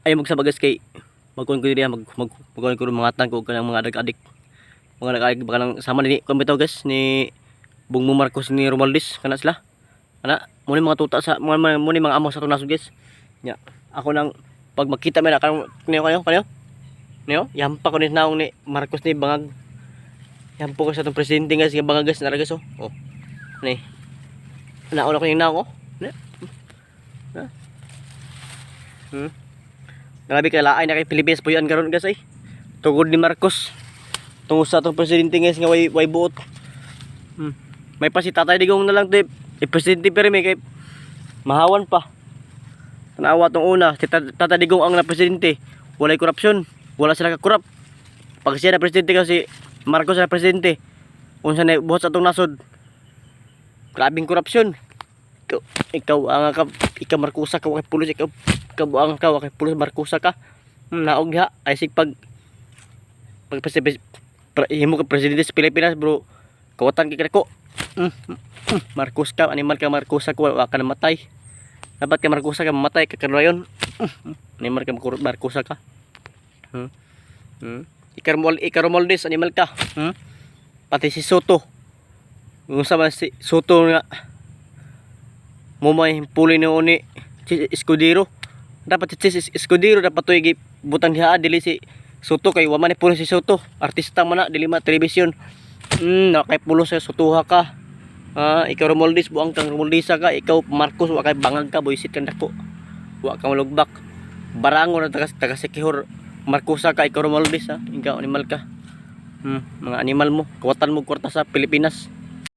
ay magsabagas kay magkuhan ko diya magkuhan ko mga tan ko kanang mga adik-adik. Mga nag-adik baka nang sama ni kumpito guys ni Bongbong Marcos ni Romualdez kana sila. Ana muni mga tuta sa muni mga amo sa tunasod guys. Nya ako nang pag makita man kanang kayo. Niyo, yampa ko ni naong ni Marcos ni bangag. Yampo ko sa tong presidente guys, nga bangag guys, nara guys oh. Oh. Ni. Nauna ko yung naong oh. Ni. Grabe kay laay na kay Pilipinas po yan karon guys ay. Tugod ni Marcos. Tungod sa tong presidente guys nga way buot. May pa si Tatay Digong na lang to presidente pero may kay mahawan pa. Tanawa tong una, si Tatay Digong ang na presidente, walay korupsyon. Wala sila kakurap. Pag siya na presidente kasi Marcos na presidente, unsa na buhat sa atong nasod. Grabing korupsyon. Ikaw ikaw Marcosa ka kay pulis ikaw buang ka kay pulis Marcosa ka. Naog diha ay sig pag himo ka presidente sa Pilipinas bro. Kawatan kay ko. Marcos ka, animal ka Marcosa ko wa ka namatay. Dapat ka Marcosa ka mamatay ka kanayon. Animal ka Marcosa ka. Ika Romualdez animal ka. Pati si Soto. Yung sama si Soto nga mo may puli ni oni Escudero. Dapat si Escudero dapat to butang diha dili si Soto kay wa man ni puli si Soto. Artista man na dili ma telebisyon. Na kay pulo sa Sotoha ka. Ikaw Romualdez buang kang Romualdeza ka, ikaw Marcos wa kay bangag ka boysit kang dako. Wa ka malugbak. Barango na taga Sikihor. Marcosa ka, ikaw Romualdez ha. Ikaw animal ka. Mga animal mo, kawatan mo kwarta sa Pilipinas.